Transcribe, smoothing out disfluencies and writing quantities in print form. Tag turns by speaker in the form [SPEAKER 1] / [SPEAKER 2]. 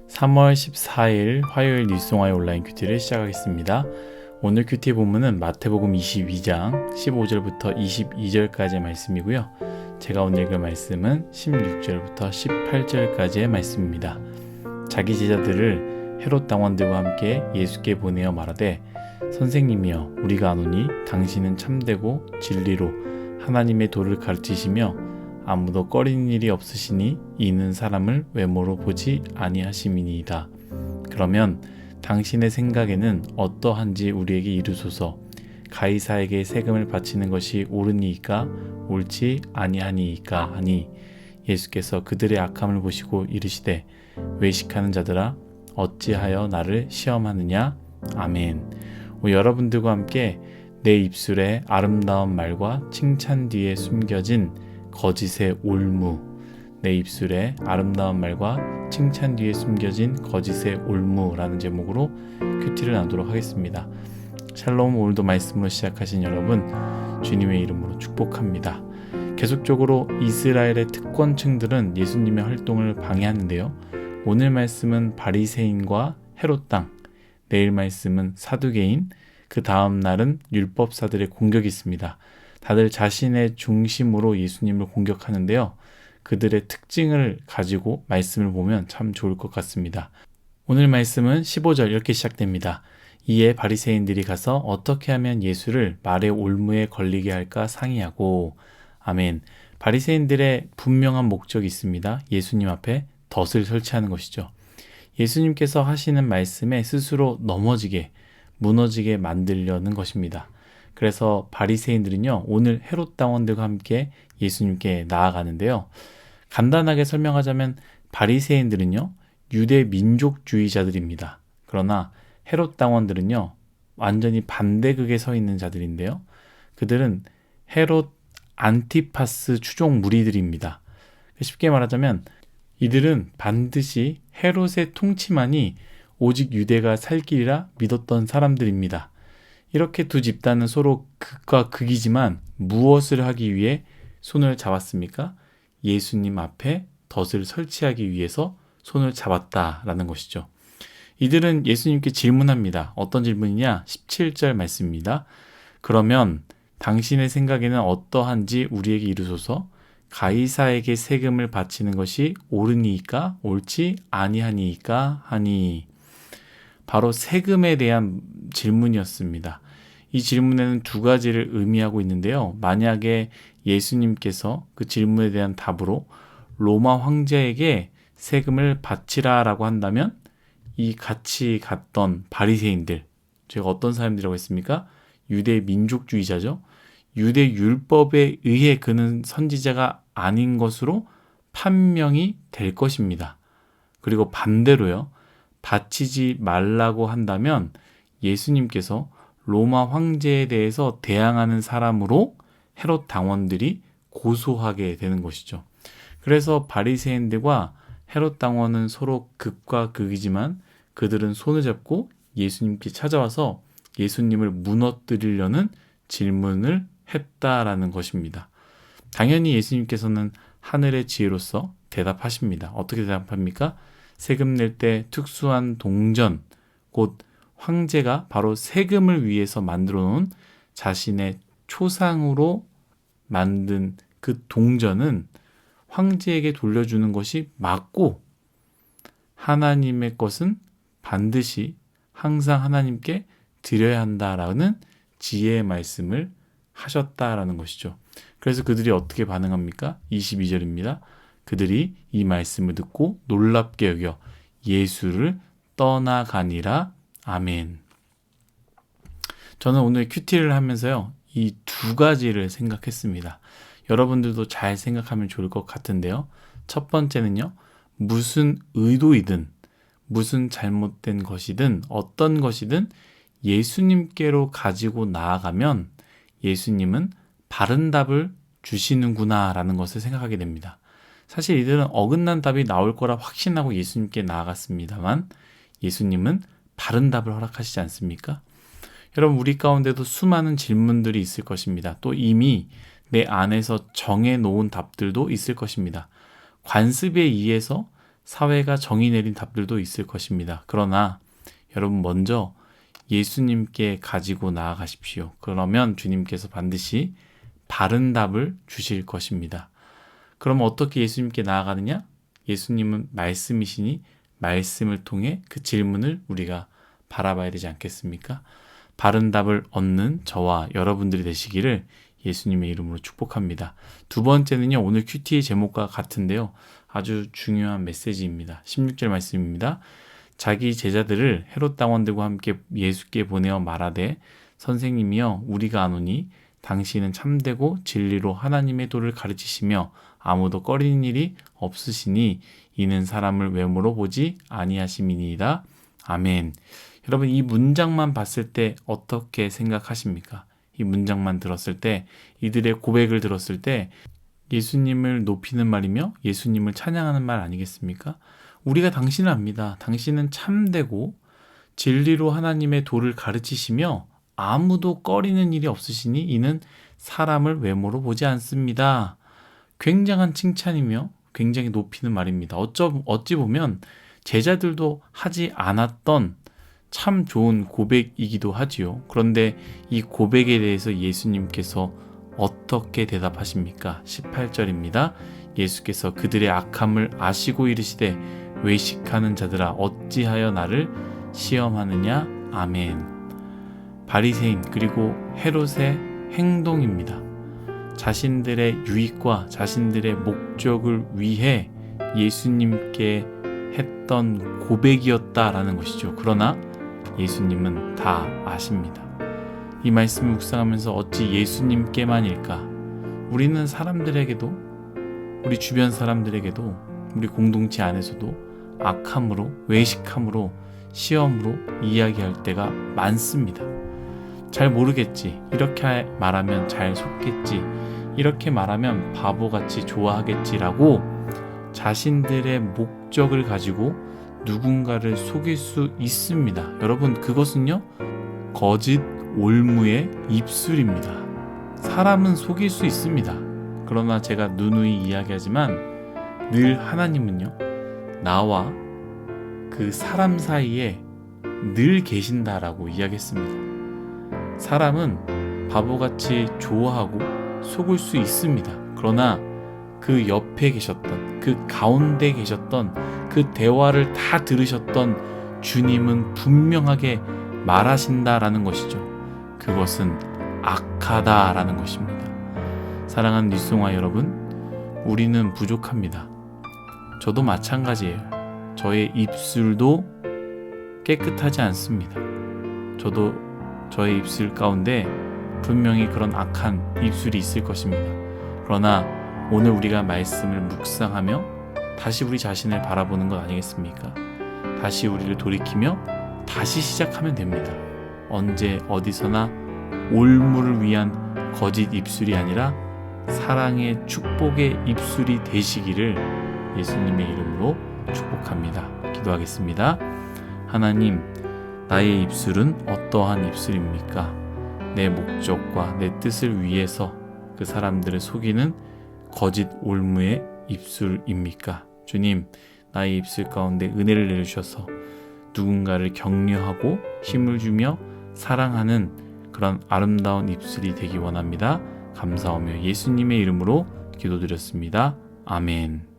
[SPEAKER 1] 3월 14일 화요일 뉴스송화의 온라인 큐티를 시작하겠습니다. 오늘 큐티 본문은 마태복음 22장 15절부터 22절까지의 말씀이고요. 제가 오늘 읽을 말씀은 16절부터 18절까지의 말씀입니다. 자기 제자들을 헤롯 당원들과 함께 예수께 보내어 말하되, 선생님이여, 우리가 아노니 당신은 참되고 진리로 하나님의 도를 가르치시며 아무도 꺼리는 일이 없으시니 이는 사람을 외모로 보지 아니하심이니이다. 그러면 당신의 생각에는 어떠한지 우리에게 이르소서. 가이사에게 세금을 바치는 것이 옳으니이까 옳지 아니하니이까 하니, 예수께서 그들의 악함을 보시고 이르시되, 외식하는 자들아, 어찌하여 나를 시험하느냐. 아멘. 여러분들과 함께 내 입술에 아름다운 말과 칭찬 뒤에 숨겨진 거짓의 올무, 내 입술에 아름다운 말과 칭찬 뒤에 숨겨진 거짓의 올무라는 제목으로 큐티를 나누도록 하겠습니다. 샬롬. 오늘도 말씀으로 시작하신 여러분, 주님의 이름으로 축복합니다. 계속적으로 이스라엘의 특권층들은 예수님의 활동을 방해하는데요. 오늘 말씀은 바리새인과 헤롯 당, 내일 말씀은 사두개인, 그 다음 날은 율법사들의 공격이 있습니다. 다들 자신의 중심으로 예수님을 공격하는데요. 그들의 특징을 가지고 말씀을 보면 참 좋을 것 같습니다. 오늘 말씀은 15절 이렇게 시작됩니다. 이에 바리새인들이 가서 어떻게 하면 예수를 말의 올무에 걸리게 할까 상의하고. 아멘. 바리새인들의 분명한 목적이 있습니다. 예수님 앞에 덫을 설치하는 것이죠. 예수님께서 하시는 말씀에 스스로 넘어지게, 무너지게 만들려는 것입니다. 그래서 바리새인들은요, 오늘 헤롯 당원들과 함께 예수님께 나아가는데요. 간단하게 설명하자면 바리새인들은요, 유대 민족주의자들입니다. 그러나 헤롯 당원들은요, 완전히 반대극에 서 있는 자들인데요. 그들은 헤롯 안티파스 추종 무리들입니다. 쉽게 말하자면 이들은 반드시 헤롯의 통치만이 오직 유대가 살 길이라 믿었던 사람들입니다. 이렇게 두 집단은 서로 극과 극이지만 무엇을 하기 위해 손을 잡았습니까? 예수님 앞에 덫을 설치하기 위해서 손을 잡았다라는 것이죠. 이들은 예수님께 질문합니다. 어떤 질문이냐? 17절 말씀입니다. 그러면 당신의 생각에는 어떠한지 우리에게 이르소서. 가이사에게 세금을 바치는 것이 옳으니이까 옳지 아니하니이까 하니. 바로 세금에 대한 질문이었습니다. 이 질문에는 두 가지를 의미하고 있는데요. 만약에 예수님께서 그 질문에 대한 답으로 로마 황제에게 세금을 바치라라고 한다면 이 같이 갔던 바리새인들, 제가 어떤 사람들이라고 했습니까? 유대 민족주의자죠. 유대 율법에 의해 그는 선지자가 아닌 것으로 판명이 될 것입니다. 그리고 반대로요. 바치지 말라고 한다면 예수님께서 로마 황제에 대해서 대항하는 사람으로 헤롯 당원들이 고소하게 되는 것이죠. 그래서 바리새인들과 헤롯 당원은 서로 극과 극이지만 그들은 손을 잡고 예수님께 찾아와서 예수님을 무너뜨리려는 질문을 했다라는 것입니다. 당연히 예수님께서는 하늘의 지혜로서 대답하십니다. 어떻게 대답합니까? 세금 낼 때 특수한 동전, 곧 황제가 바로 세금을 위해서 만들어 놓은 자신의 초상으로 만든 그 동전은 황제에게 돌려주는 것이 맞고, 하나님의 것은 반드시 항상 하나님께 드려야 한다라는 지혜의 말씀을 하셨다라는 것이죠. 그래서 그들이 어떻게 반응합니까? 22절입니다. 그들이 이 말씀을 듣고 놀랍게 여겨 예수를 떠나가니라. 아멘. 저는 오늘 큐티를 하면서요, 이 두 가지를 생각했습니다. 여러분들도 잘 생각하면 좋을 것 같은데요. 첫 번째는요, 무슨 의도이든 무슨 잘못된 것이든 어떤 것이든 예수님께로 가지고 나아가면 예수님은 바른 답을 주시는구나라는 것을 생각하게 됩니다. 사실 이들은 어긋난 답이 나올 거라 확신하고 예수님께 나아갔습니다만 예수님은 바른 답을 허락하시지 않습니까? 여러분, 우리 가운데도 수많은 질문들이 있을 것입니다. 또 이미 내 안에서 정해놓은 답들도 있을 것입니다. 관습에 의해서 사회가 정의 내린 답들도 있을 것입니다. 그러나 여러분 먼저 예수님께 가지고 나아가십시오. 그러면 주님께서 반드시 바른 답을 주실 것입니다. 그럼 어떻게 예수님께 나아가느냐? 예수님은 말씀이시니 말씀을 통해 그 질문을 우리가 바라봐야 되지 않겠습니까? 바른 답을 얻는 저와 여러분들이 되시기를 예수님의 이름으로 축복합니다. 두 번째는요, 오늘 큐티의 제목과 같은데요. 아주 중요한 메시지입니다. 16절 말씀입니다. 자기 제자들을 헤롯 당원들과 함께 예수께 보내어 말하되 선생님이여 우리가 아노니 당신은 참되고 진리로 하나님의 도를 가르치시며 아무도 꺼리는 일이 없으시니 이는 사람을 외모로 보지 아니하심이니이다. 아멘. 여러분 이 문장만 봤을 때 어떻게 생각하십니까? 이 문장만 들었을 때, 이들의 고백을 들었을 때 예수님을 높이는 말이며 예수님을 찬양하는 말 아니겠습니까? 우리가 당신을 압니다. 당신은 참되고 진리로 하나님의 도를 가르치시며 아무도 꺼리는 일이 없으시니 이는 사람을 외모로 보지 않습니다. 굉장한 칭찬이며 굉장히 높이는 말입니다. 어찌 보면 제자들도 하지 않았던 참 좋은 고백이기도 하지요. 그런데 이 고백에 대해서 예수님께서 어떻게 대답하십니까? 18절입니다. 예수께서 그들의 악함을 아시고 이르시되 외식하는 자들아 어찌하여 나를 시험하느냐? 아멘. 바리새인 그리고 헤롯의 행동입니다. 자신들의 유익과 자신들의 목적을 위해 예수님께 했던 고백이었다라는 것이죠. 그러나 예수님은 다 아십니다. 이 말씀을 묵상하면서 어찌 예수님께만일까? 우리는 사람들에게도, 우리 주변 사람들에게도, 우리 공동체 안에서도 악함으로, 외식함으로, 시험으로 이야기할 때가 많습니다. 잘 모르겠지, 이렇게 말하면 잘 속겠지, 이렇게 말하면 바보같이 좋아하겠지라고 자신들의 목적을 가지고 누군가를 속일 수 있습니다. 여러분 그것은요 거짓 올무의 입술입니다. 사람은 속일 수 있습니다. 그러나 제가 누누이 이야기하지만 늘 하나님은요 나와 그 사람 사이에 늘 계신다라고 이야기했습니다. 사람은 바보같이 좋아하고 속을 수 있습니다. 그러나 그 옆에 계셨던, 그 가운데 계셨던, 그 대화를 다 들으셨던 주님은 분명하게 말하신다라는 것이죠. 그것은 악하다라는 것입니다. 사랑하는 뉴송아 여러분, 우리는 부족합니다. 저도 마찬가지예요. 저의 입술도 깨끗하지 않습니다. 저도 저의 입술 가운데 분명히 그런 악한 입술이 있을 것입니다. 그러나 오늘 우리가 말씀을 묵상하며 다시 우리 자신을 바라보는 것 아니겠습니까? 다시 우리를 돌이키며 다시 시작하면 됩니다. 언제 어디서나 올무를 위한 거짓 입술이 아니라 사랑의 축복의 입술이 되시기를 예수님의 이름으로 축복합니다. 기도하겠습니다. 하나님, 나의 입술은 어떠한 입술입니까? 내 목적과 내 뜻을 위해서 그 사람들을 속이는 거짓 올무의 입술입니까? 주님, 나의 입술 가운데 은혜를 내주셔서 누군가를 격려하고 힘을 주며 사랑하는 그런 아름다운 입술이 되기 원합니다. 감사하며 예수님의 이름으로 기도드렸습니다. 아멘.